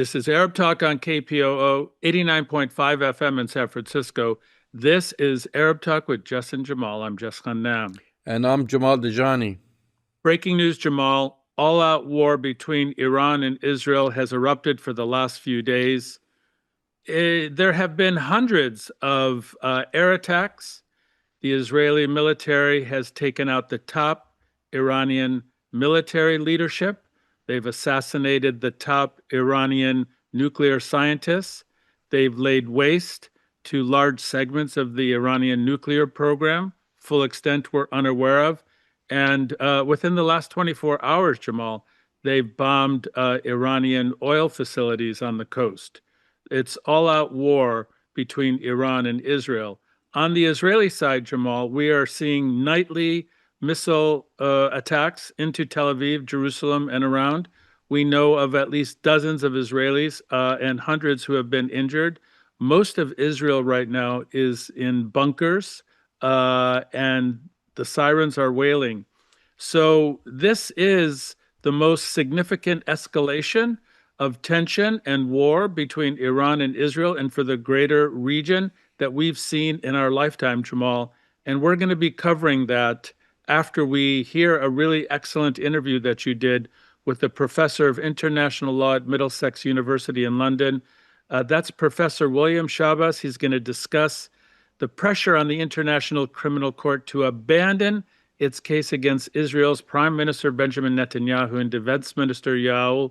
This is Arab Talk on KPOO 89.5 FM in San Francisco. This is Arab Talk with Jess Jamal. I'm Jess Jamal. And I'm Jamal Dejani. Breaking news, Jamal. All-out war between Iran and Israel has erupted for the last few days. There have been hundreds of air attacks. The Israeli military has taken out the top Iranian military leadership. They've assassinated the top Iranian nuclear scientists. They've laid waste to large segments of the Iranian nuclear program, full extent we're unaware of. And within the last 24 hours, Jamal, they've bombed Iranian oil facilities on the coast. It's all-out war between Iran and Israel. On the Israeli side, Jamal, we are seeing nightly missile attacks into Tel Aviv, Jerusalem, and around. We know of at least dozens of Israelis and hundreds who have been injured. Most of Israel right now is in bunkers, and the sirens are wailing. So this is the most significant escalation of tension and war between Iran and Israel and for the greater region that we've seen in our lifetime, Jamal. And we're going to be covering that after we hear a really excellent interview that you did with the professor of international law at Middlesex University in London. That's Professor William Schabas. He's going to discuss the pressure on the International Criminal Court to abandon its case against Israel's Prime Minister Benjamin Netanyahu and Defense Minister Yoav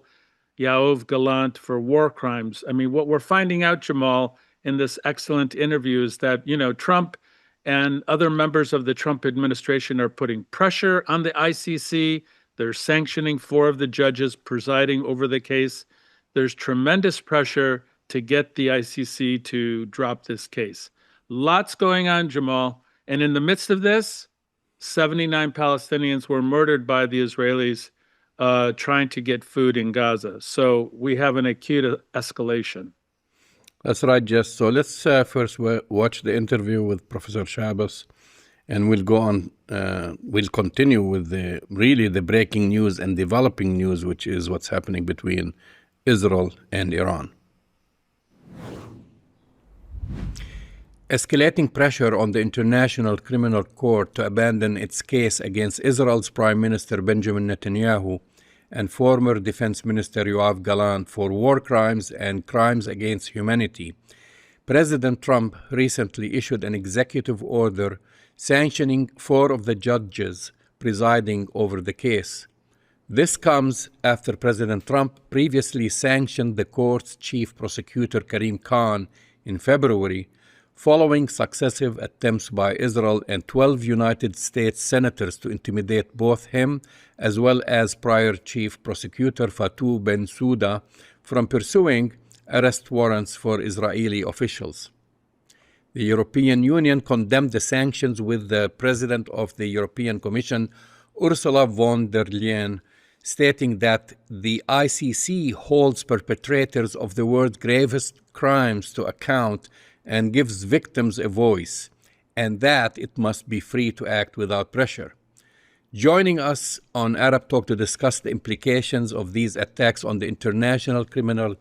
Gallant for war crimes. I mean, what we're finding out, Jamal, in this excellent interview is that, Trump and other members of the Trump administration are putting pressure on the ICC. They're sanctioning 4 of the judges presiding over the case. There's tremendous pressure to get the ICC to drop this case. Lots going on, Jamal. And in the midst of this, 79 Palestinians were murdered by the Israelis trying to get food in Gaza. So we have an acute escalation. That's right, Jess. So let's first watch the interview with Professor Schabas, and we'll go on. We'll continue with the breaking news and developing news, which is what's happening between Israel and Iran. Escalating pressure on the International Criminal Court to abandon its case against Israel's Prime Minister Benjamin Netanyahu and former Defense Minister Yoav Gallant for war crimes and crimes against humanity. President Trump recently issued an executive order sanctioning 4 of the judges presiding over the case. This comes after President Trump previously sanctioned the court's chief prosecutor Karim Khan in February, following successive attempts by Israel and 12 United States senators to intimidate both him as well as prior chief prosecutor Fatou Bensouda from pursuing arrest warrants for Israeli officials. The European Union condemned the sanctions, with the president of the European Commission, Ursula von der Leyen, stating that the ICC holds perpetrators of the world's gravest crimes to account and gives victims a voice, and that it must be free to act without pressure. Joining us on Arab Talk to discuss the implications of these attacks on the International Criminal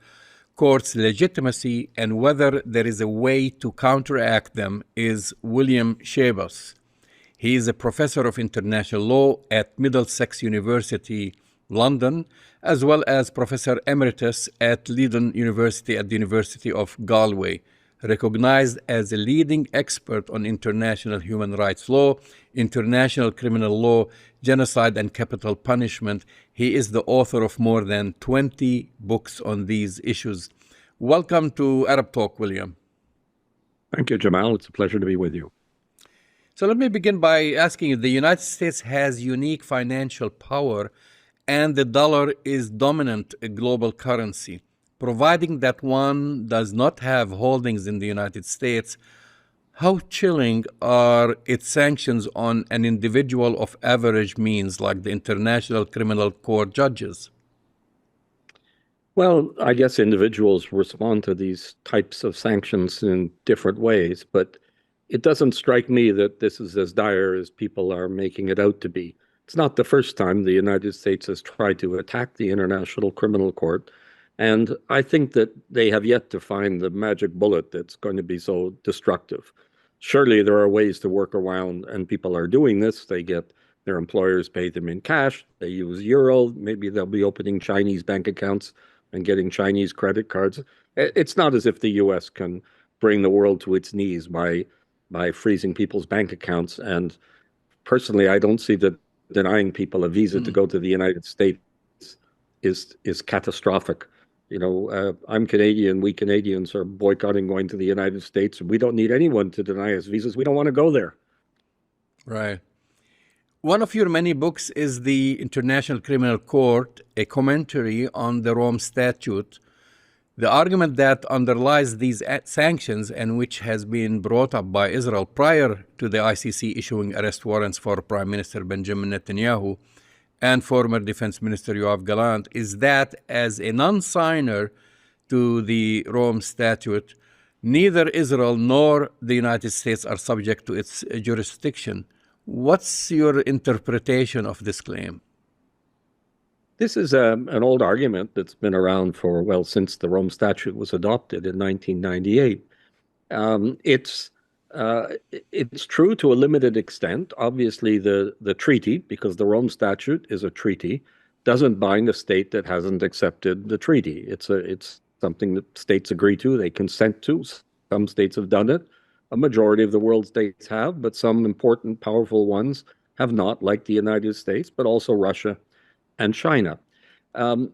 Court's legitimacy and whether there is a way to counteract them is William Schabas. He is a professor of international law at Middlesex University, London, as well as Professor Emeritus at Leiden University at the University of Galway, recognized as a leading expert on international human rights law, international criminal law, genocide, and capital punishment. He is the author of more than 20 books on these issues. Welcome to Arab Talk, William. Thank you, Jamal. It's a pleasure to be with you. So let me begin by asking you, the United States has unique financial power, and the dollar is dominant global currency. Providing that one does not have holdings in the United States, how chilling are its sanctions on an individual of average means like the International Criminal Court judges? Well, I guess individuals respond to these types of sanctions in different ways, but it doesn't strike me that this is as dire as people are making it out to be. It's not the first time the United States has tried to attack the International Criminal Court. And I think that they have yet to find the magic bullet that's going to be so destructive. Surely there are ways to work around, and people are doing this. They get their employers pay them in cash. They use euro. Maybe they'll be opening Chinese bank accounts and getting Chinese credit cards. It's not as if the U.S. can bring the world to its knees by freezing people's bank accounts. And personally, I don't see that denying people a visa to go to the United States is catastrophic. I'm Canadian. We Canadians are boycotting going to the United States, and we don't need anyone to deny us visas. We don't want to go there. Right. One of your many books is The International Criminal Court, a commentary on the Rome Statute. The argument that underlies these sanctions, and which has been brought up by Israel prior to the ICC issuing arrest warrants for Prime Minister Benjamin Netanyahu and former Defense Minister Yoav Gallant, is that as a non-signer to the Rome Statute, neither Israel nor the United States are subject to its jurisdiction. What's your interpretation of this claim? This is an old argument that's been around since the Rome Statute was adopted in 1998. It's true to a limited extent. Obviously, the treaty, because the Rome Statute is a treaty, doesn't bind a state that hasn't accepted the treaty. It's something that states agree to, they consent to. Some states have done it. A majority of the world states have, but some important, powerful ones have not, like the United States, but also Russia and China.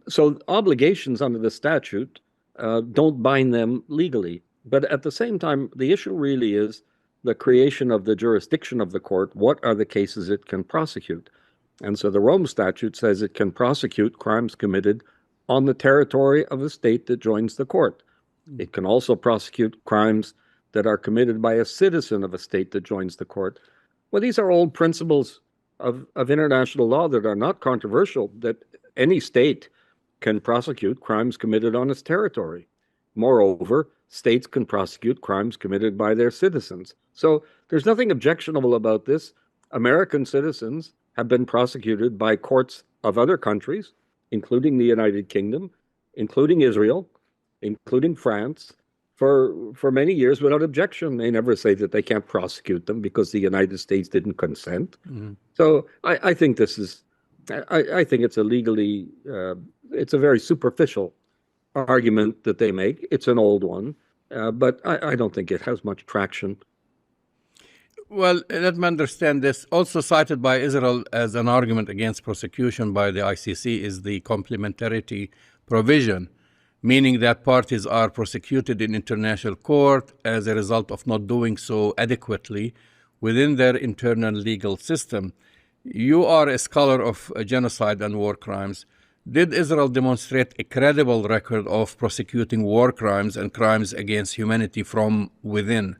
So obligations under the statute don't bind them legally. But at the same time, the issue really is the creation of the jurisdiction of the court. What are the cases it can prosecute? And so the Rome Statute says it can prosecute crimes committed on the territory of a state that joins the court. It can also prosecute crimes that are committed by a citizen of a state that joins the court. Well, these are old principles of international law that are not controversial, that any state can prosecute crimes committed on its territory. Moreover, states can prosecute crimes committed by their citizens. So there's nothing objectionable about this. American citizens have been prosecuted by courts of other countries, including the United Kingdom, including Israel, including France, for many years without objection. They never say that they can't prosecute them because the United States didn't consent. Mm-hmm. So I think this is, I think it's a legally, it's a very superficial argument that they make. It's an old one, but I don't think it has much traction. Well, let me understand this. Also cited by Israel as an argument against prosecution by the ICC is the complementarity provision, meaning that parties are prosecuted in international court as a result of not doing so adequately within their internal legal system. You are a scholar of genocide and war crimes. Did Israel demonstrate a credible record of prosecuting war crimes and crimes against humanity from within?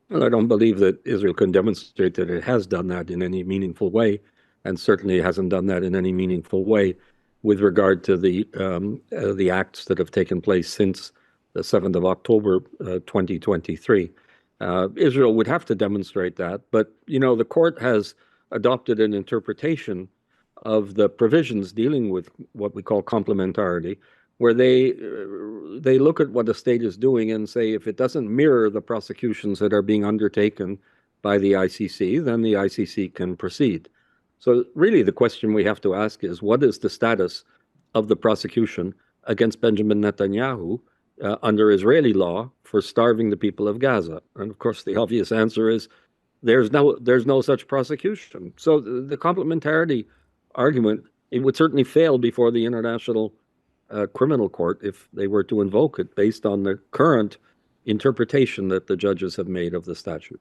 Well, I don't believe that Israel can demonstrate that it has done that in any meaningful way, and certainly hasn't done that in any meaningful way with regard to the acts that have taken place since the 7th of October, 2023. Israel would have to demonstrate that, but, the court has adopted an interpretation of the provisions dealing with what we call complementarity, where they look at what a state is doing and say, if it doesn't mirror the prosecutions that are being undertaken by the ICC, then the ICC can proceed. So really the question we have to ask is, what is the status of the prosecution against Benjamin Netanyahu under Israeli law for starving the people of Gaza? And of course, the obvious answer is there's no such prosecution. So the complementarity argument, it would certainly fail before the International Criminal Court if they were to invoke it based on the current interpretation that the judges have made of the statute.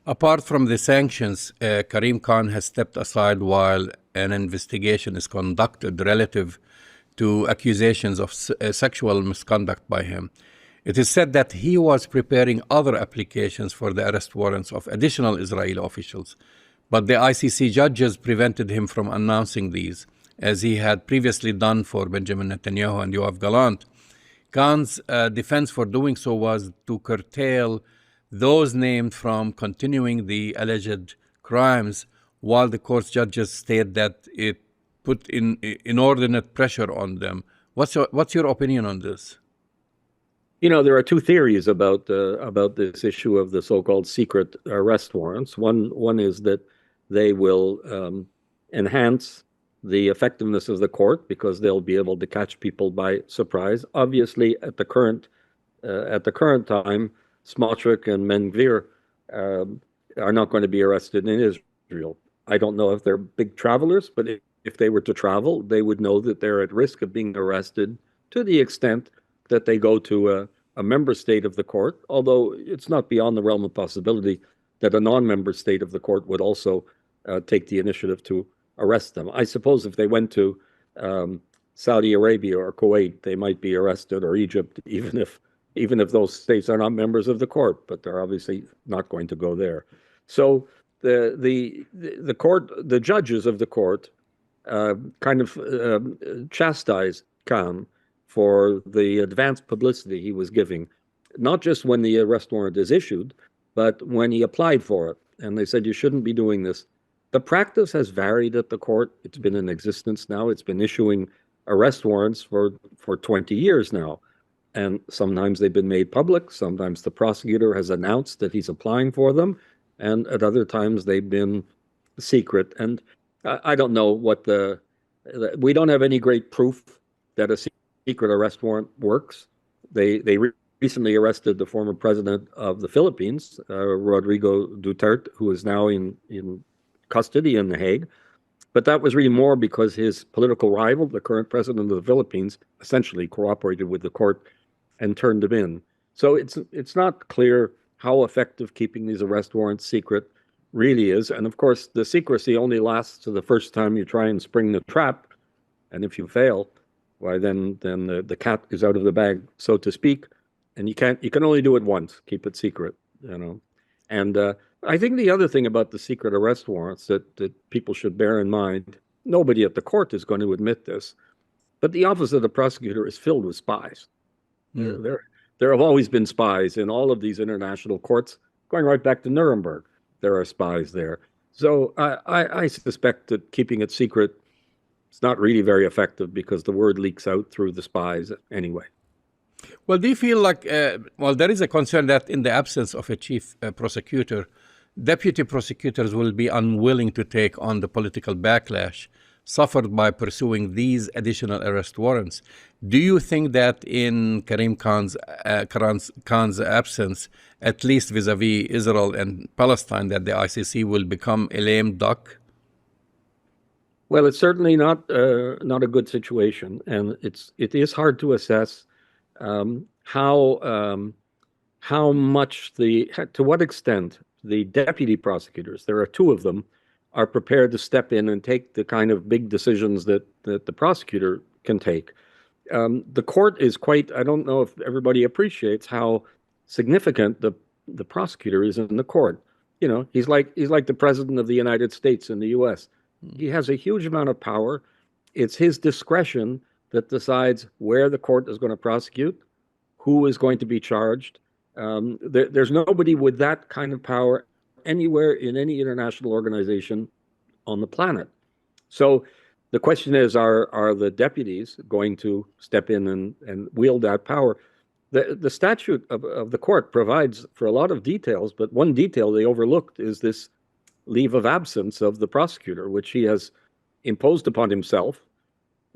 Apart from the sanctions, Karim Khan has stepped aside while an investigation is conducted relative to accusations of sexual misconduct by him. It is said that he was preparing other applications for the arrest warrants of additional Israeli officials, but the ICC judges prevented him from announcing these, as he had previously done for Benjamin Netanyahu and Yoav Gallant. Khan's defense for doing so was to curtail those named from continuing the alleged crimes, while the court's judges state that it put inordinate pressure on them What's your opinion on this? There are two theories about this issue of the so-called secret arrest warrants. One is that they will enhance the effectiveness of the court because they'll be able to catch people by surprise. Obviously, at the current time, Smotrich and Ben-Gvir are not going to be arrested in Israel. I don't know if they're big travelers, but if they were to travel, they would know that they're at risk of being arrested to the extent that they go to a member state of the court, although it's not beyond the realm of possibility that a non-member state of the court would also take the initiative to arrest them. I suppose if they went to Saudi Arabia or Kuwait, they might be arrested, or Egypt, even if those states are not members of the court, but they're obviously not going to go there. So the court, the judges of the court, kind of chastised Khan for the advanced publicity he was giving, not just when the arrest warrant is issued, but when he applied for it. And they said, you shouldn't be doing this. The practice has varied at the court. It's been in existence now. It's been issuing arrest warrants for 20 years now. And sometimes they've been made public. Sometimes the prosecutor has announced that he's applying for them. And at other times they've been secret. And I don't know we don't have any great proof that a secret arrest warrant works. They recently arrested the former president of the Philippines, Rodrigo Duterte, who is now in custody in The Hague. But that was really more because his political rival, the current president of the Philippines, essentially cooperated with the court and turned him in. So it's not clear how effective keeping these arrest warrants secret really is. And of course, the secrecy only lasts to the first time you try and spring the trap. And if you fail, why then the cat is out of the bag, so to speak. And you can only do it once, keep it secret, And I think the other thing about the secret arrest warrants that people should bear in mind, nobody at the court is going to admit this, but the office of the prosecutor is filled with spies. Mm. There have always been spies in all of these international courts, going right back to Nuremberg. There are spies there. So I suspect that keeping it secret is not really very effective because the word leaks out through the spies anyway. Well, do you feel like, there is a concern that in the absence of a chief prosecutor, deputy prosecutors will be unwilling to take on the political backlash suffered by pursuing these additional arrest warrants. Do you think that in Karim Khan's absence, at least vis-a-vis Israel and Palestine, that the ICC will become a lame duck? Well, it's certainly not a good situation, and it is hard to assess how much to what extent the deputy prosecutors, there are two of them, are prepared to step in and take the kind of big decisions that the prosecutor can take. The court is I don't know if everybody appreciates how significant the prosecutor is in the court. He's like the president of the United States in the U.S. He has a huge amount of power. It's his discretion that decides where the court is going to prosecute, who is going to be charged. There's nobody with that kind of power anywhere in any international organization on the planet. So the question is, are the deputies going to step in and wield that power? The statute of the court provides for a lot of details, but one detail they overlooked is this leave of absence of the prosecutor, which he has imposed upon himself.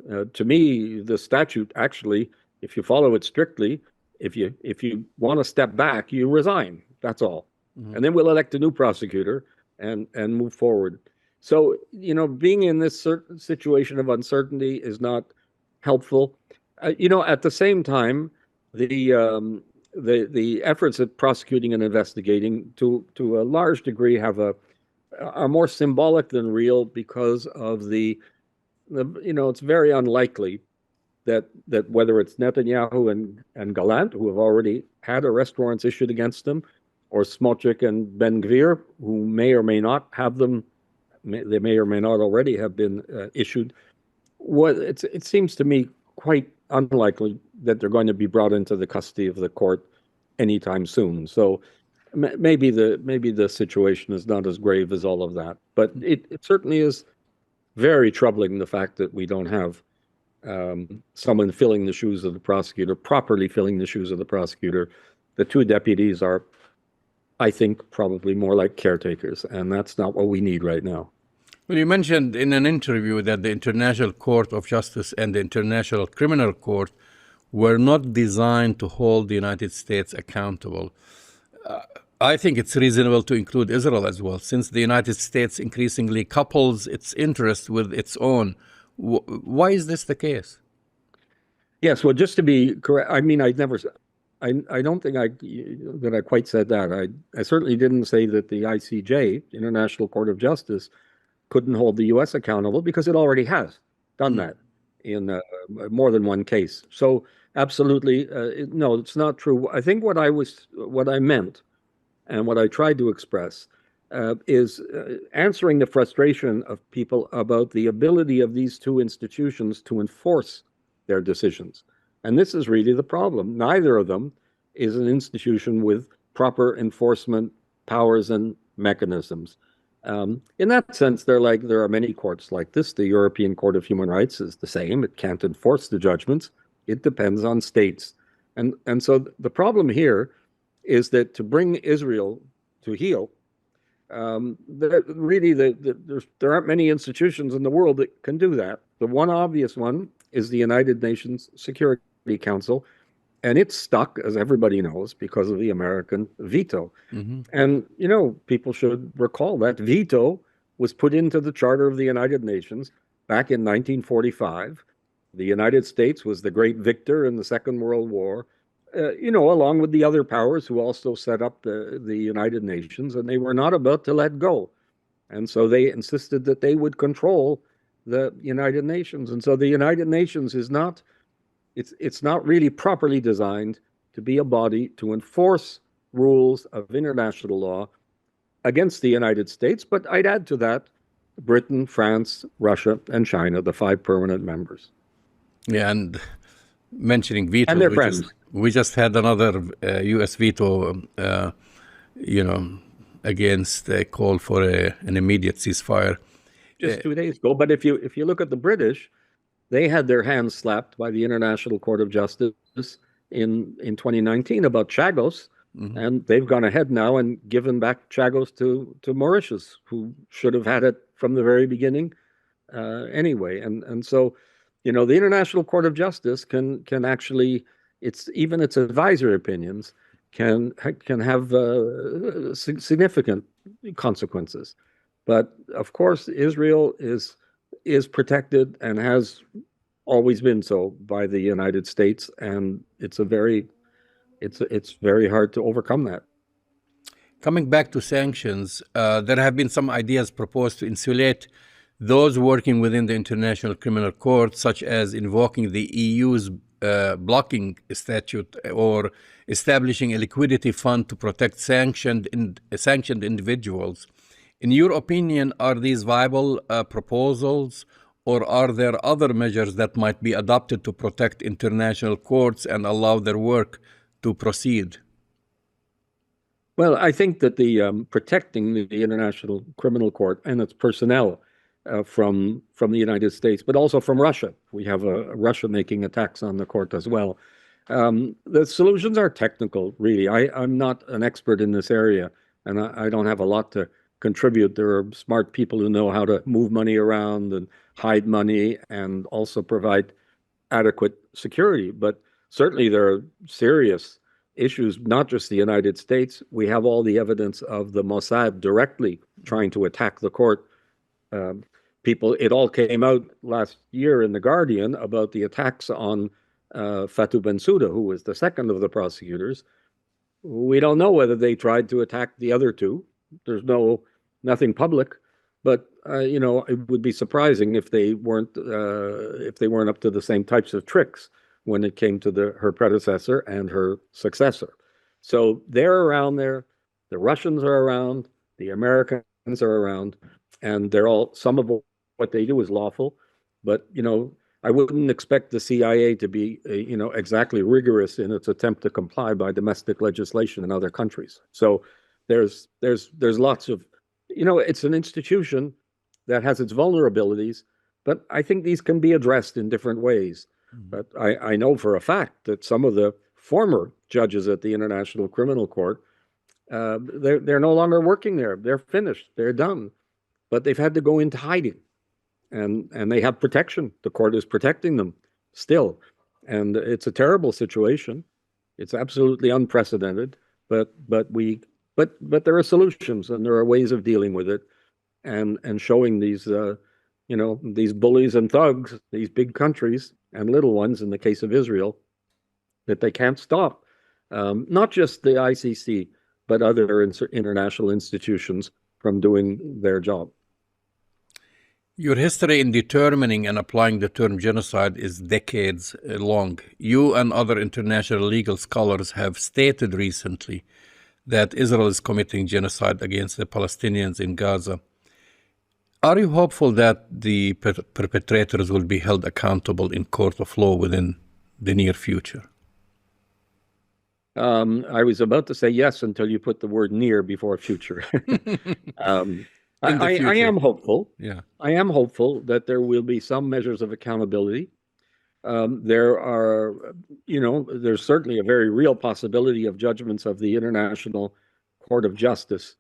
To me, the statute actually, if you follow it strictly, if you want to step back, you resign. That's all. Mm-hmm. And then we'll elect a new prosecutor and move forward. So, being in this situation of uncertainty is not helpful. At the same time, the efforts at prosecuting and investigating to a large degree are more symbolic than real because of it's very unlikely that whether it's Netanyahu and Gallant, who have already had arrest warrants issued against them, or Smotrich and Ben-Gvir, who may or may not have them, they may or may not already have been issued. It seems to me quite unlikely that they're going to be brought into the custody of the court anytime soon. So maybe the situation is not as grave as all of that, but it certainly is very troubling, the fact that we don't have someone filling the shoes of the prosecutor, properly filling the shoes of the prosecutor. The two deputies are, I think, probably more like caretakers, and that's not what we need right now. Well, you mentioned in an interview that the International Court of Justice and the International Criminal Court were not designed to hold the United States accountable. I think it's reasonable to include Israel as well, since the United States increasingly couples its interest with its own. Why is this the case? Yes, well, just to be correct, I mean, I don't think that I quite said that. I certainly didn't say that the ICJ, International Court of Justice, couldn't hold the U.S. accountable, because it already has done that in more than one case. So absolutely, no, it's not true. I think what I meant, and what I tried to express, is answering the frustration of people about the ability of these two institutions to enforce their decisions. And this is really the problem. Neither of them is an institution with proper enforcement powers and mechanisms. In that sense, there are many courts like this. The European Court of Human Rights is the same. It can't enforce the judgments. It depends on states. And so the problem here is that to bring Israel to heel, there aren't many institutions in the world that can do that. The one obvious one is the United Nations Security Council, and it's stuck, as everybody knows, because of the American veto. Mm-hmm. And, people should recall that veto was put into the Charter of the United Nations back in 1945. The United States was the great victor in the Second World War, along with the other powers who also set up the United Nations, and they were not about to let go. And so they insisted that they would control the United Nations. And so the United Nations is not, it's not really properly designed to be a body to enforce rules of international law against the United States. But I'd add to that Britain, France, Russia, and China, the 5 permanent members. Yeah, and mentioning veto, and their friends. We just had another U.S. veto, against a call for an immediate ceasefire. Just 2 days ago. But if you look at the British, they had their hands slapped by the International Court of Justice in 2019 about Chagos, mm-hmm. and they've gone ahead now and given back Chagos to Mauritius, who should have had it from the very beginning anyway. And so, the International Court of Justice can actually, its advisory opinions can have significant consequences. But of course, Israel is protected and has always been so by the United States, and it's very hard to overcome that. Coming back to sanctions, there have been some ideas proposed to insulate those working within the International Criminal Court, such as invoking the EU's blocking statute or establishing a liquidity fund to protect sanctioned individuals. In your opinion, are these viable proposals, or are there other measures that might be adopted to protect international courts and allow their work to proceed? Well, I think that the protecting the International Criminal Court and its personnel from the United States, but also from Russia. We have Russia making attacks on the court as well. The solutions are technical, really. I'm not an expert in this area, and I don't have a lot to contribute. There are smart people who know how to move money around and hide money and also provide adequate security. But certainly there are serious issues, not just the United States. We have all the evidence of the Mossad directly trying to attack the court. It all came out last year in The Guardian about the attacks on Fatou Bensouda, who was the second of the prosecutors. We don't know whether they tried to attack the other two. There's nothing public, but it would be surprising if they weren't up to the same types of tricks when it came to her predecessor and her successor. So they're around there. The Russians are around. The Americans are around, and some of what they do is lawful, but I wouldn't expect the CIA to be exactly rigorous in its attempt to comply by domestic legislation in other countries. So there's lots of, it's an institution that has its vulnerabilities, But I think these can be addressed in different ways. But I know for a fact that some of the former judges at the International Criminal Court, they're no longer working there. They're finished. They're done. But they've had to go into hiding, and they have protection. The court is protecting them still, and it's a terrible situation. It's absolutely unprecedented. But there are solutions, and there are ways of dealing with it, and showing these these bullies and thugs, these big countries and little ones, in the case of Israel, that they can't stop. Not just the ICC, but other international institutions from doing their job. Your history in determining and applying the term genocide is decades long. You and other international legal scholars have stated recently that Israel is committing genocide against the Palestinians in Gaza. Are you hopeful that the perpetrators will be held accountable in court of law within the near future? I was about to say yes until you put the word near before future. I am hopeful. Yeah. I am hopeful that there will be some measures of accountability. There's certainly a very real possibility of judgments of the International Court of Justice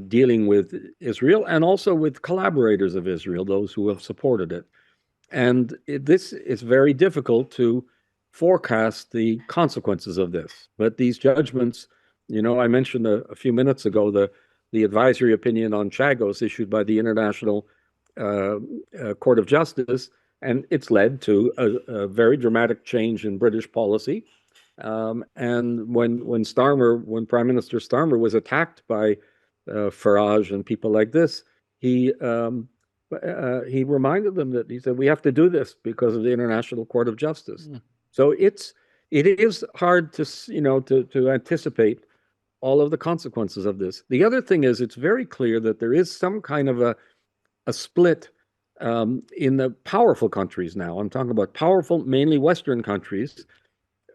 dealing with Israel and also with collaborators of Israel, those who have supported it. And this is very difficult to forecast the consequences of this. But these judgments, I mentioned a few minutes ago the advisory opinion on Chagos issued by the International Court of Justice, and it's led to a very dramatic change in British policy. And when Prime Minister Starmer was attacked by Farage and people like this, he reminded them that he said, we have to do this because of the International Court of Justice. So it is hard to anticipate all of the consequences of this. The other thing is, it's very clear that there is some kind of a split in the powerful countries now. I'm talking about powerful, mainly Western countries,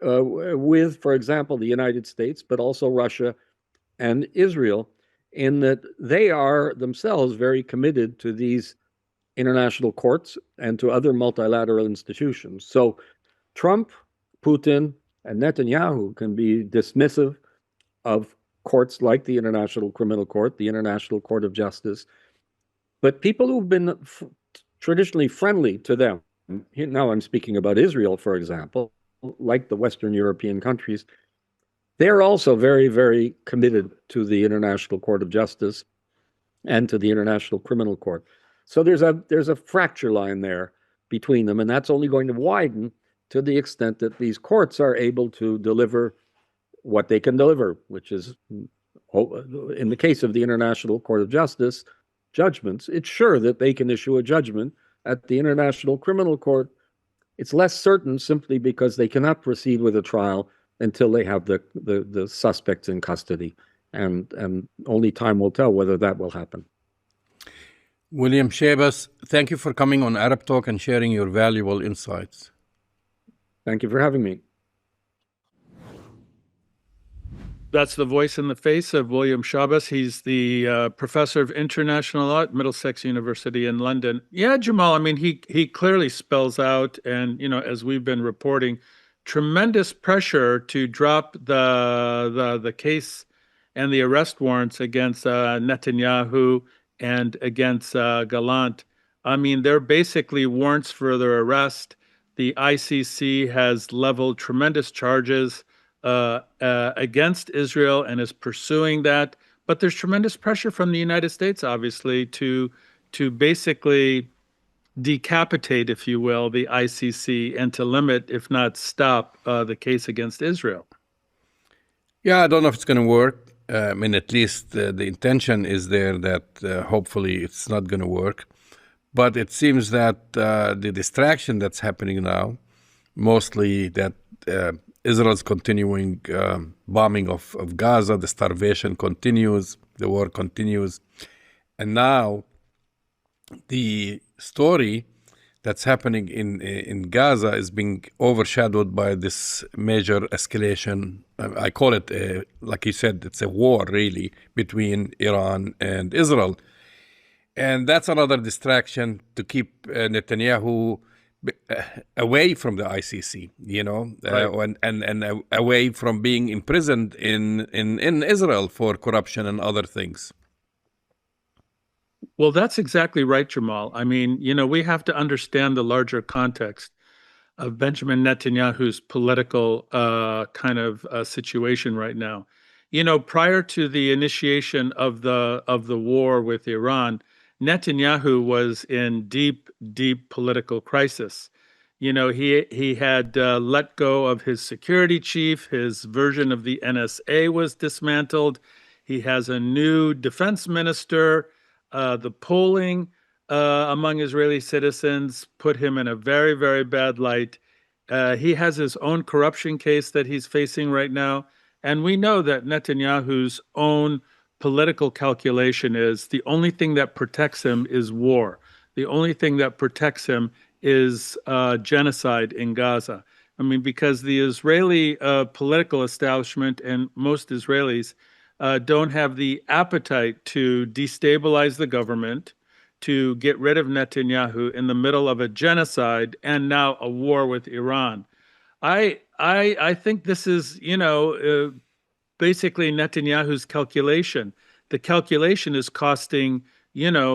with, for example, the United States, but also Russia and Israel, in that they are themselves very committed to these international courts and to other multilateral institutions. So Trump, Putin, and Netanyahu can be dismissive of courts like the International Criminal Court, the International Court of Justice. But people who've been traditionally friendly to them, now I'm speaking about Israel, for example, like the Western European countries, they're also very, very committed to the International Court of Justice and to the International Criminal Court. So there's a fracture line there between them, and that's only going to widen to the extent that these courts are able to deliver what they can deliver, which is, in the case of the International Court of Justice, judgments. It's sure that they can issue a judgment. At the International Criminal Court, it's less certain, simply because they cannot proceed with a trial until they have the suspects in custody. And only time will tell whether that will happen. William Schabas, thank you for coming on Arab Talk and sharing your valuable insights. Thank you for having me. That's the voice in the face of William Schabas. He's the professor of international law at Middlesex University in London. Yeah, Jamal, I mean, he clearly spells out, and, as we've been reporting, tremendous pressure to drop the case and the arrest warrants against Netanyahu and against Gallant. I mean, they're basically warrants for their arrest. The ICC has leveled tremendous charges against Israel and is pursuing that. But there's tremendous pressure from the United States, obviously, to basically decapitate, if you will, the ICC and to limit, if not stop, the case against Israel. Yeah, I don't know if it's going to work. I mean, at least the intention is there that hopefully it's not going to work. But it seems that the distraction that's happening now, mostly that Israel's continuing bombing of Gaza, the starvation continues, the war continues. And now the story that's happening in Gaza is being overshadowed by this major escalation. I call it, like you said, it's a war, really, between Iran and Israel. And that's another distraction to keep Netanyahu away from the ICC, Right. and away from being imprisoned in Israel for corruption and other things. Well, that's exactly right, Jamal. I mean, we have to understand the larger context of Benjamin Netanyahu's political kind of situation right now. Prior to the initiation of the war with Iran, Netanyahu was in deep, deep political crisis. He had let go of his security chief. His version of the NSA was dismantled. He has a new defense minister. The polling among Israeli citizens put him in a very, very bad light. He has his own corruption case that he's facing right now. And we know that Netanyahu's own political calculation is the only thing that protects him is war. The only thing that protects him is genocide in Gaza. I mean, because the Israeli political establishment and most Israelis don't have the appetite to destabilize the government, to get rid of Netanyahu in the middle of a genocide and now a war with Iran. I think this is, basically Netanyahu's calculation. The calculation is costing, the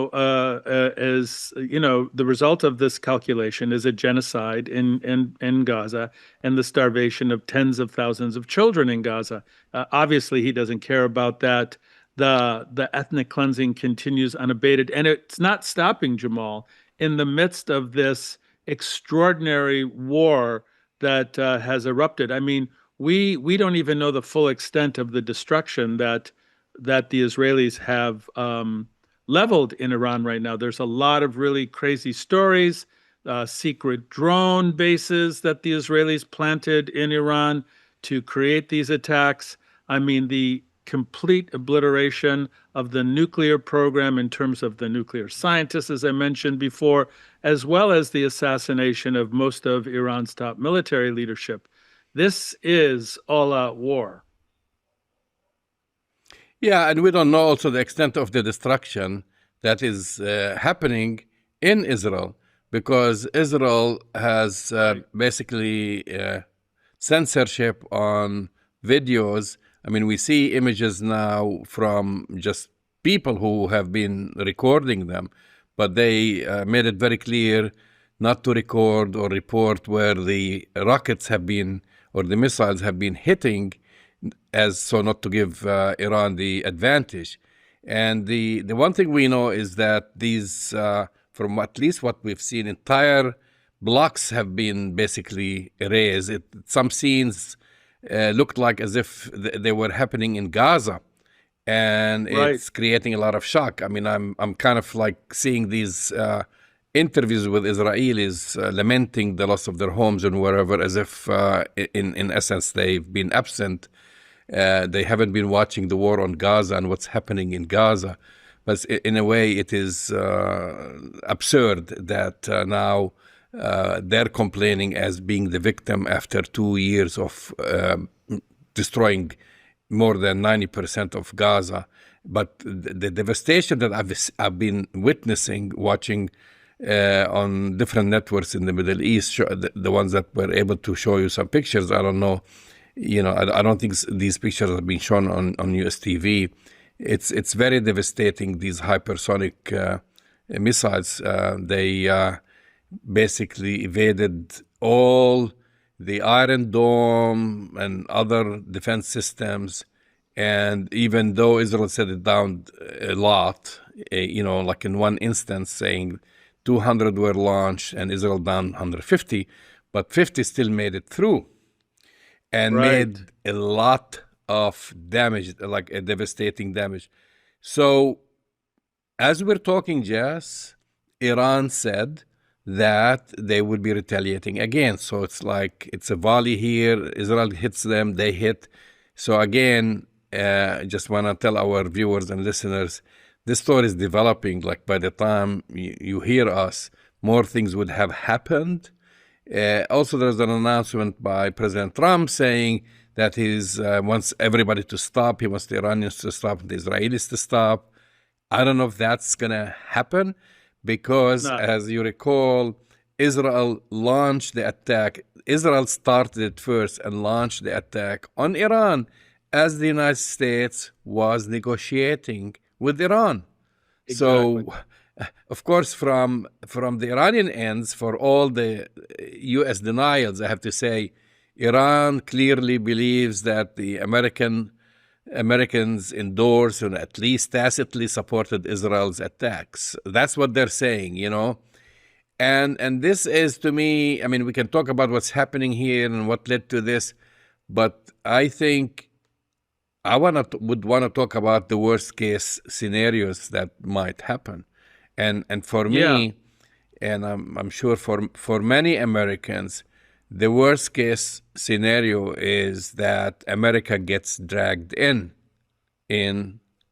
result of this calculation is a genocide in Gaza and the starvation of tens of thousands of children in Gaza. Obviously, he doesn't care about that. The ethnic cleansing continues unabated, and it's not stopping, Jamal, in the midst of this extraordinary war that has erupted. I mean, we don't even know the full extent of the destruction that the Israelis have leveled in Iran right now. There's a lot of really crazy stories, secret drone bases that the Israelis planted in Iran to create these attacks. I mean, the complete obliteration of the nuclear program in terms of the nuclear scientists, as I mentioned before, as well as the assassination of most of Iran's top military leadership. This is all-out war. Yeah, and we don't know also the extent of the destruction that is happening in Israel, because Israel has basically censorship on videos. I mean, we see images now from just people who have been recording them, but they made it very clear not to record or report where the rockets have been or the missiles have been hitting, as so not to give Iran the advantage. And the one thing we know is that these, from at least what we've seen, entire blocks have been basically erased. Some scenes looked like as if they were happening in Gaza, and Right. it's creating a lot of shock. I mean, I'm kind of like seeing these interviews with Israelis lamenting the loss of their homes and wherever, as if in essence they've been absent. They haven't been watching the war on Gaza and what's happening in Gaza. But in a way, it is absurd that now they're complaining as being the victim after 2 years of destroying more than 90% of Gaza. But the devastation that I've been witnessing, watching on different networks in the Middle East, the ones that were able to show you some pictures, I don't know. I don't think these pictures have been shown on US TV. It's very devastating, these hypersonic missiles. They basically evaded all the Iron Dome and other defense systems. And even though Israel set it down a lot, like in one instance saying 200 were launched and Israel down 150, but 50 still made it through and made a lot of damage, like a devastating damage. So as we're talking, Jess, Iran said that they would be retaliating again. So it's like it's a volley here. Israel hits them, they hit. So again, just want to tell our viewers and listeners, this story is developing. Like by the time you hear us, more things would have happened. Also, there's an announcement by President Trump saying that he wants everybody to stop. He wants the Iranians to stop, the Israelis to stop. I don't know if that's going to happen because, as you recall, Israel launched the attack. Israel started it first and launched the attack on Iran as the United States was negotiating with Iran. Exactly. So, of course, from the Iranian ends, for all the U.S. denials, I have to say, Iran clearly believes that the Americans endorsed and at least tacitly supported Israel's attacks. That's what they're saying, you know. And this is, to me, I mean, we can talk about what's happening here and what led to this, but I think I would want to talk about the worst case scenarios that might happen. And for me, and I'm sure for many Americans, the worst case scenario is that America gets dragged in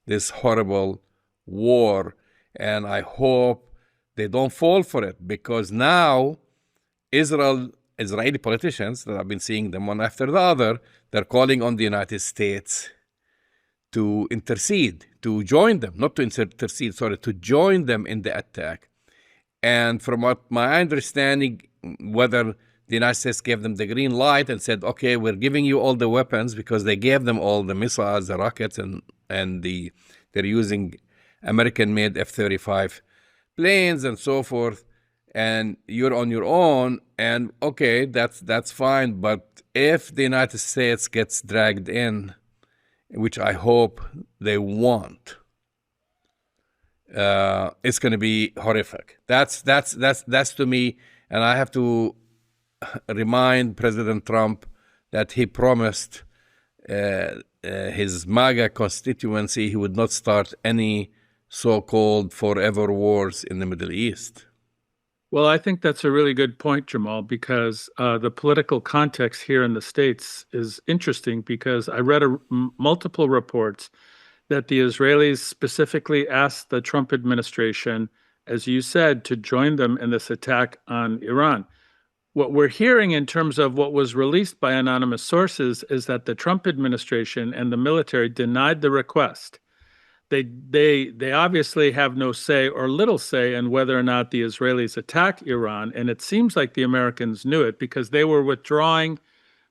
this horrible war. And I hope they don't fall for it, because now Israeli politicians that I've been seeing them one after the other, they're calling on the United States to intercede, to join them, not to intercede, sorry, to join them in the attack. And from what my understanding, whether the United States gave them the green light and said, okay, we're giving you all the weapons, because they gave them all the missiles, the rockets, and they're using American-made F-35 planes and so forth, and you're on your own, and okay, that's fine. But if the United States gets dragged in, which I hope they won't, it's going to be horrific. That's to me, and I have to remind President Trump that he promised his MAGA constituency he would not start any so-called forever wars in the Middle East. Well, I think that's a really good point, Jamal, because the political context here in the States is interesting, because I read multiple reports that the Israelis specifically asked the Trump administration, as you said, to join them in this attack on Iran. What we're hearing in terms of what was released by anonymous sources is that the Trump administration and the military denied the request. They obviously have no say or little say in whether or not the Israelis attack Iran, and it seems like the Americans knew it, because they were withdrawing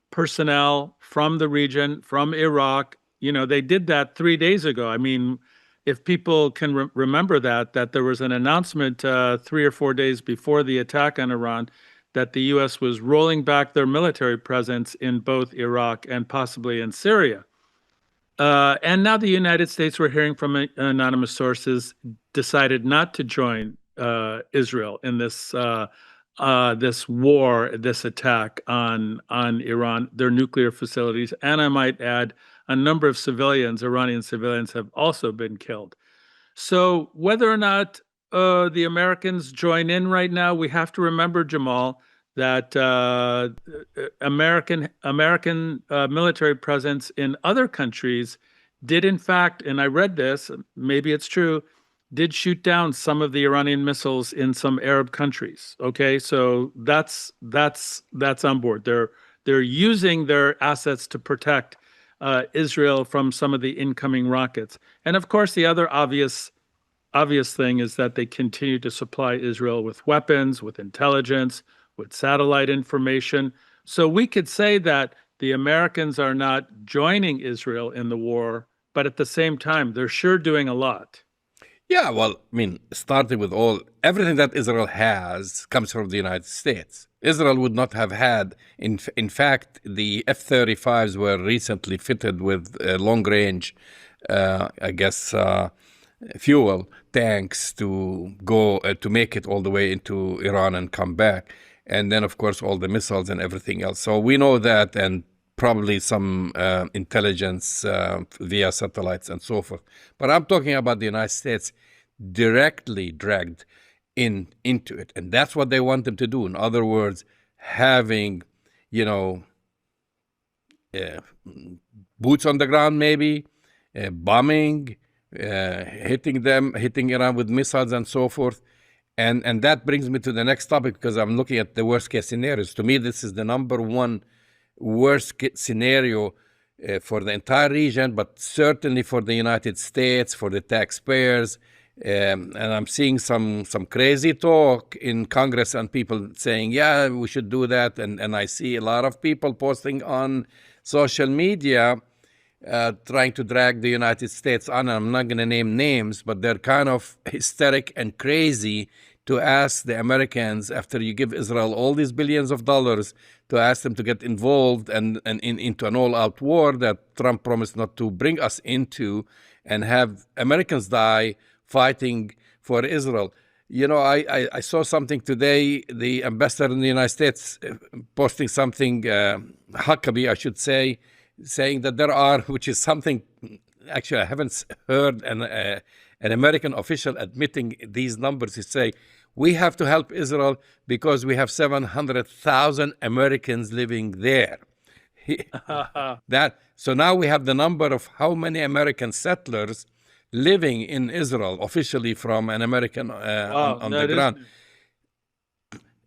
personnel from the region, from Iraq. You know, they did that 3 days ago. I mean, if people can remember that there was an announcement 3 or 4 days before the attack on Iran that the U.S. was rolling back their military presence in both Iraq and possibly in Syria. And now the United States, we're hearing from anonymous sources, decided not to join Israel in this war, this attack on Iran, their nuclear facilities. And I might add, a number of civilians, Iranian civilians, have also been killed. So whether or not the Americans join in right now, we have to remember, Jamal, that American military presence in other countries did, in fact, and I read this, maybe it's true, did shoot down some of the Iranian missiles in some Arab countries. Okay, so that's on board. They're using their assets to protect Israel from some of the incoming rockets. And of course, the other obvious thing is that they continue to supply Israel with weapons, with intelligence, with satellite information. So we could say that the Americans are not joining Israel in the war, but at the same time, they're sure doing a lot. Yeah, well, I mean, starting with everything that Israel has comes from the United States. Israel would not have had, in fact, the F-35s were recently fitted with long-range, fuel tanks to go to make it all the way into Iran and come back. And then, of course, all the missiles and everything else. So we know that, and probably some intelligence via satellites and so forth. But I'm talking about the United States directly dragged into it. And that's what they want them to do. In other words, having, boots on the ground maybe, bombing, hitting Iran with missiles and so forth. And that brings me to the next topic, because I'm looking at the worst case scenarios. To me, this is the number one worst case scenario for the entire region, but certainly for the United States, for the taxpayers. And I'm seeing some crazy talk in Congress and people saying, yeah, we should do that. And I see a lot of people posting on social media trying to drag the United States on. I'm not going to name names, but they're kind of hysteric and crazy to ask the Americans, after you give Israel all these billions of dollars, to ask them to get involved and into an all-out war that Trump promised not to bring us into, and have Americans die fighting for Israel. You know, I saw something today, the ambassador in the United States posting something, Huckabee, I should say, saying that there are, which is something, actually I haven't heard an American official admitting these numbers. He say, we have to help Israel because we have 700,000 Americans living there. So now we have the number of how many American settlers living in Israel officially from an American on the ground.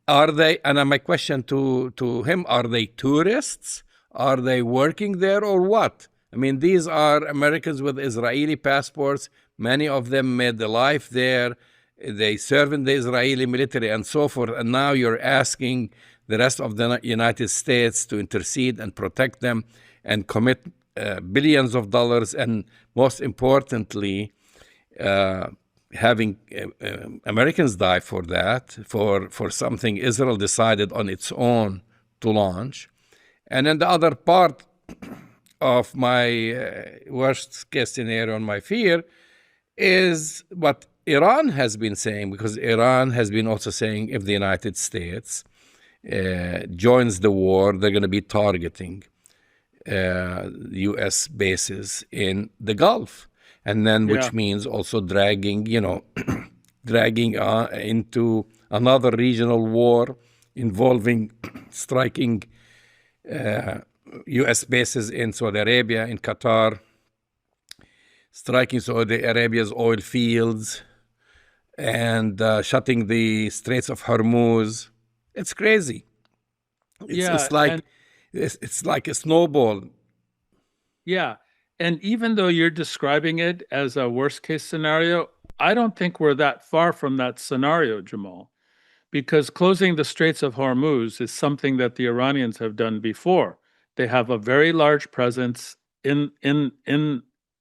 Are they, and my question to him, are they tourists? Are they working there or what? I mean, these are Americans with Israeli passports. Many of them made their life there. They serve in the Israeli military and so forth. And now you're asking the rest of the United States to intercede and protect them and commit billions of dollars. And most importantly, having Americans die for that, for something Israel decided on its own to launch. And then the other part of my worst case scenario and my fear is what Iran has been saying, because Iran has been also saying if the United States joins the war, they're going to be targeting U.S. bases in the Gulf. And then, which means also dragging into another regional war involving striking U.S. bases in Saudi Arabia, in Qatar, striking Saudi Arabia's oil fields, and shutting the Straits of Hormuz. It's crazy. It's like a snowball. Yeah. And even though you're describing it as a worst case scenario, I don't think we're that far from that scenario, Jamal, because closing the Straits of Hormuz is something that the Iranians have done before. They have a very large presence in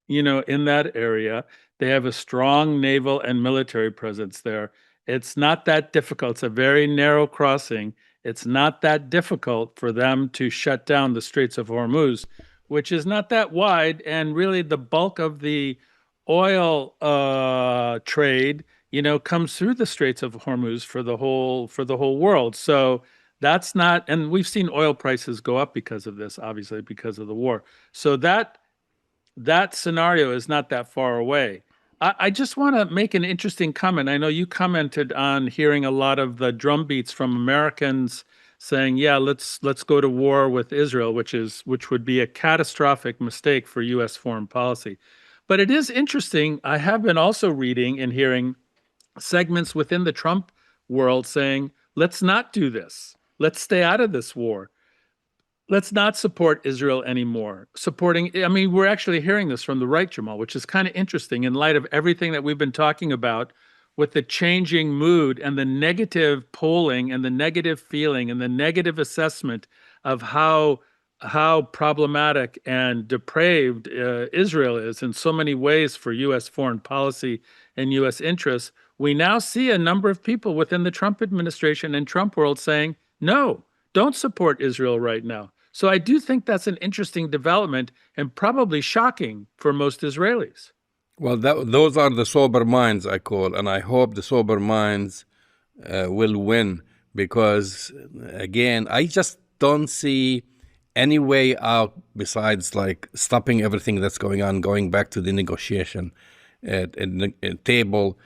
that area. They have a strong naval and military presence there. It's not that difficult. It's a very narrow crossing. It's not that difficult for them to shut down the Straits of Hormuz, which is not that wide, and really the bulk of the oil trade, comes through the Straits of Hormuz for the whole world. So that's not, and we've seen oil prices go up because of this, obviously because of the war. So that scenario is not that far away. I just want to make an interesting comment. I know you commented on hearing a lot of the drumbeats from Americans saying, yeah, let's go to war with Israel, which would be a catastrophic mistake for U.S. foreign policy. But it is interesting. I have been also reading and hearing segments within the Trump world saying, let's not do this. Let's stay out of this war. Let's not support Israel anymore. We're actually hearing this from the right, Jamal, which is kind of interesting in light of everything that we've been talking about with the changing mood and the negative polling and the negative feeling and the negative assessment of how problematic and depraved Israel is in so many ways for U.S. foreign policy and U.S. interests. We now see a number of people within the Trump administration and Trump world saying, no, don't support Israel right now. So I do think that's an interesting development and probably shocking for most Israelis. Well, those are the sober minds, I call, and I hope the sober minds will win, because, again, I just don't see any way out besides like stopping everything that's going on, going back to the negotiation table.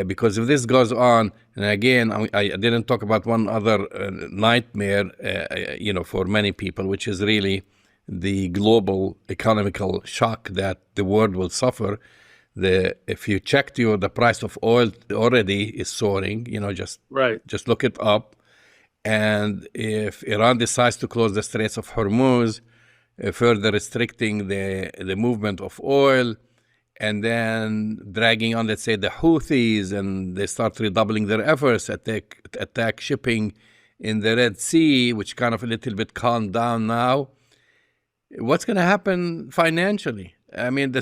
Because if this goes on, and again, I didn't talk about one other nightmare, for many people, which is really the global economical shock that the world will suffer. If you checked the price of oil already is soaring. Just look it up. And if Iran decides to close the Straits of Hormuz, further restricting the movement of oil, and then dragging on, let's say, the Houthis, and they start redoubling their efforts, attack shipping in the Red Sea, which kind of a little bit calmed down now. What's going to happen financially? I mean,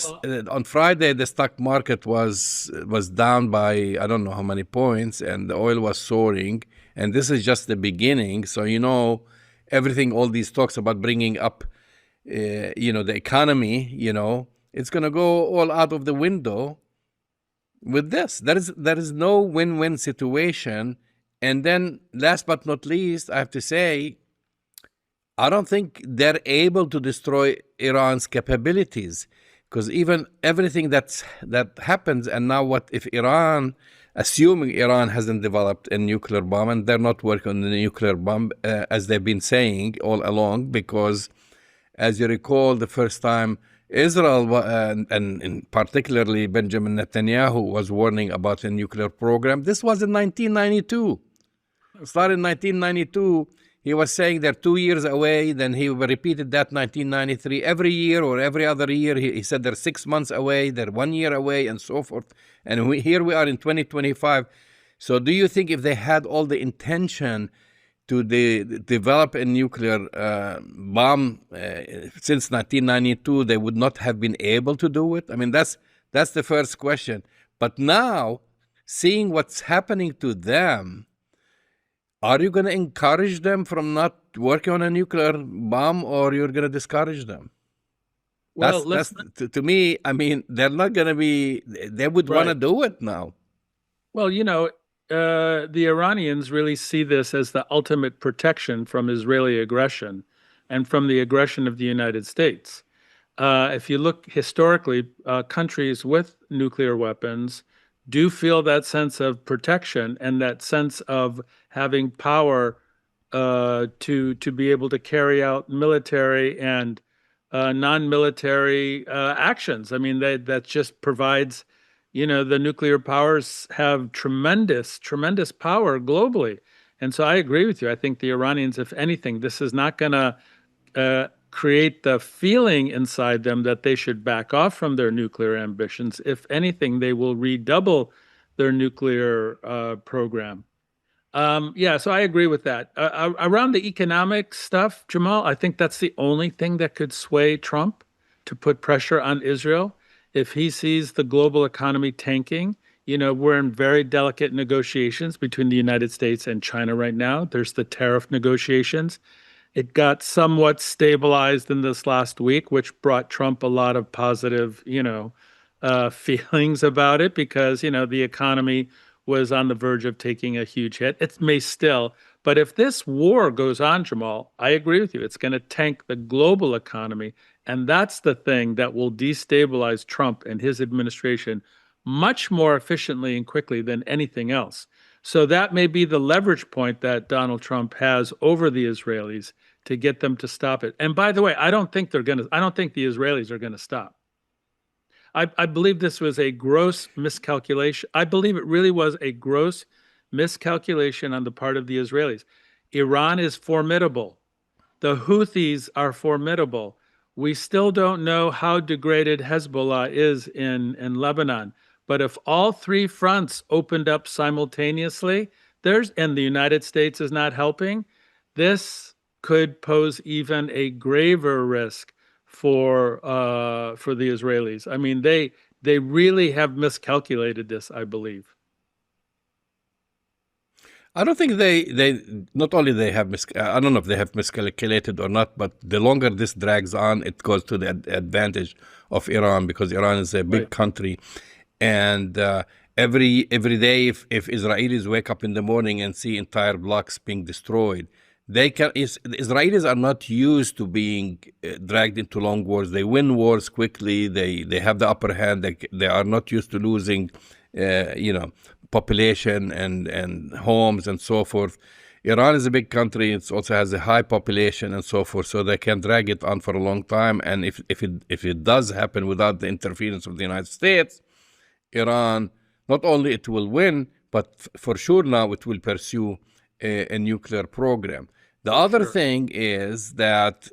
on Friday, the stock market was down by, I don't know how many points, and the oil was soaring. And this is just the beginning. So, everything, all these talks about bringing up, the economy, it's going to go all out of the window with this. There is no win-win situation. And then, last but not least, I have to say, I don't think they're able to destroy Iran's capabilities, because even everything that happens, and now what if Iran, assuming Iran hasn't developed a nuclear bomb, and they're not working on the nuclear bomb, as they've been saying all along, because as you recall, the first time Israel, and particularly Benjamin Netanyahu, was warning about a nuclear program, this was in 1992. It started in 1992. He was saying they're 2 years away. Then he repeated that 1993. Every year or every other year, he said they're 6 months away, they're 1 year away, and so forth. And here we are in 2025. So do you think if they had all the intention to develop a nuclear bomb since 1992, they would not have been able to do it? I mean, that's the first question. But now, seeing what's happening to them, are you going to encourage them from not working on a nuclear bomb, or you're going to discourage them? Well, to me, I mean, they're not going to be, they would want to do it now. Well, the Iranians really see this as the ultimate protection from Israeli aggression and from the aggression of the United States. If you look historically, countries with nuclear weapons do feel that sense of protection and that sense of having power to be able to carry out military and non-military actions. I mean, that just provides, the nuclear powers have tremendous power globally. And so I agree with you. I think the Iranians, if anything, this is not going to create the feeling inside them that they should back off from their nuclear ambitions. If anything, they will redouble their nuclear program. So I agree with that. Around the economic stuff, Jamal, I think that's the only thing that could sway Trump to put pressure on Israel. If he sees the global economy tanking, we're in very delicate negotiations between the United States and China right now. There's the tariff negotiations. It got somewhat stabilized in this last week, which brought Trump a lot of positive, feelings about it, because, the economy was on the verge of taking a huge hit. It may still, but if this war goes on, Jamal, I agree with you. It's going to tank the global economy, and that's the thing that will destabilize Trump and his administration much more efficiently and quickly than anything else. So that may be the leverage point that Donald Trump has over the Israelis to get them to stop it. And by the way, I don't think the Israelis are going to stop. I believe this was a gross miscalculation. I believe it really was a gross miscalculation on the part of the Israelis. Iran is formidable. The Houthis are formidable. We still don't know how degraded Hezbollah is in Lebanon. But if all three fronts opened up simultaneously, and the United States is not helping, this could pose even a graver risk for the Israelis. I mean, they really have miscalculated this, I believe. I don't think they not only they have I don't know if they have miscalculated or not, but the longer this drags on, it goes to the advantage of Iran, because Iran is a big country. And every day, if Israelis wake up in the morning and see entire blocks being destroyed, the Israelis are not used to being dragged into long wars. They win wars quickly. They have the upper hand. They are not used to losing, population and homes and so forth. Iran is a big country. It also has a high population and so forth, so they can drag it on for a long time. And if it does happen without the interference of the United States, Iran, not only it will win, but for sure now it will pursue a nuclear program. The other thing is that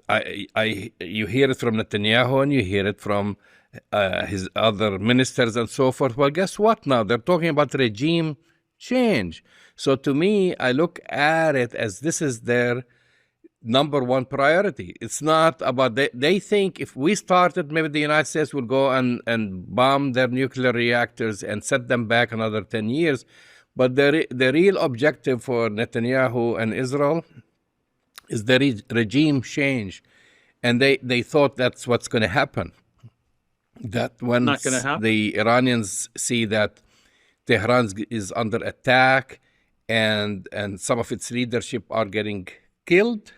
you hear it from Netanyahu and you hear it from his other ministers and so forth. Well, guess what now? They're talking about regime change. So to me, I look at it as this is their number one priority. It's not about, they think if we started, maybe the United States would go and bomb their nuclear reactors and set them back another 10 years. But the real objective for Netanyahu and Israel is the regime change. And they thought that's what's going to happen. That when the Iranians see that Tehran is under attack and some of its leadership are getting killed,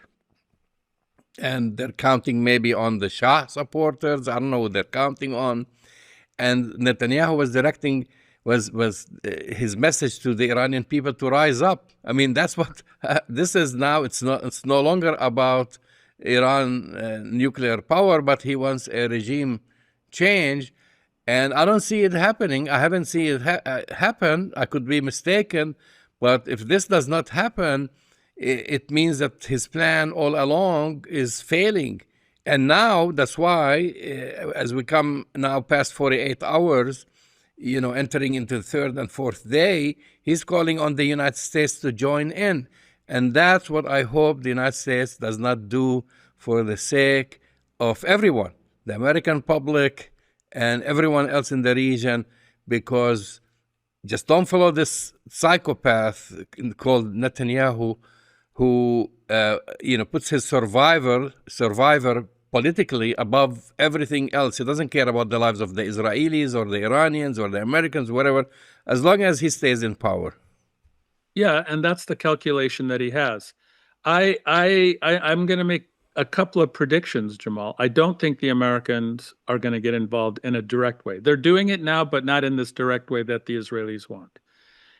and they're counting maybe on the Shah supporters. I don't know what they're counting on. And Netanyahu was directing his message to the Iranian people to rise up. I mean, that's what this is now. It's no longer about Iran nuclear power, but he wants a regime change. And I don't see it happening. I haven't seen it happen. I could be mistaken. But if this does not happen, it means that his plan all along is failing. And now that's why, as we come now past 48 hours, entering into the third and fourth day, he's calling on the United States to join in. And that's what I hope the United States does not do for the sake of everyone, the American public and everyone else in the region, because just don't follow this psychopath called Netanyahu, who puts his survivor politically above everything else. He doesn't care about the lives of the Israelis or the Iranians or the Americans, whatever, as long as he stays in power. Yeah, and that's the calculation that he has. I'm going to make a couple of predictions, Jamal. I don't think the Americans are going to get involved in a direct way. They're doing it now, but not in this direct way that the Israelis want.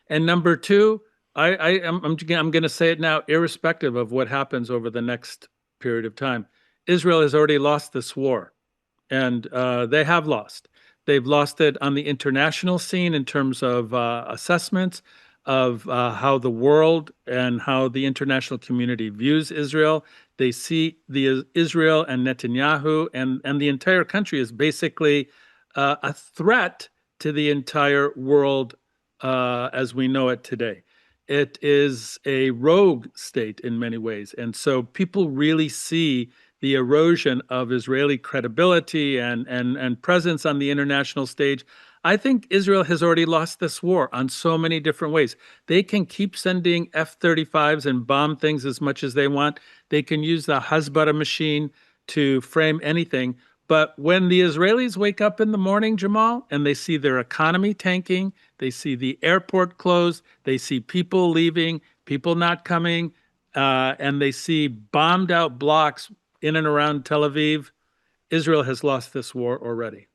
And number two, I'm going to say it now, irrespective of what happens over the next period of time. Israel has already lost this war, and they have lost. They've lost it on the international scene in terms of assessments of how the world and how the international community views Israel. They see the Israel and Netanyahu and the entire country as basically a threat to the entire world as we know it today. It is a rogue state in many ways. And so people really see the erosion of Israeli credibility and presence on the international stage. I think Israel has already lost this war on so many different ways. They can keep sending F-35s and bomb things as much as they want. They can use the Hasbara machine to frame anything. But when the Israelis wake up in the morning, Jamal, and they see their economy tanking, they see the airport closed, they see people leaving, people not coming, and they see bombed out blocks in and around Tel Aviv, Israel has lost this war already.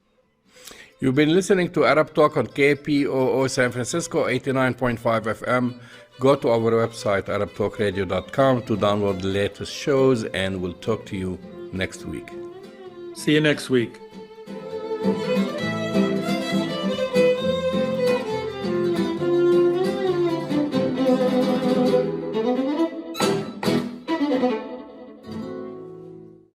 You've been listening to Arab Talk on KPOO San Francisco 89.5 FM. Go to our website, arabtalkradio.com, to download the latest shows, and we'll talk to you next week. See you next week.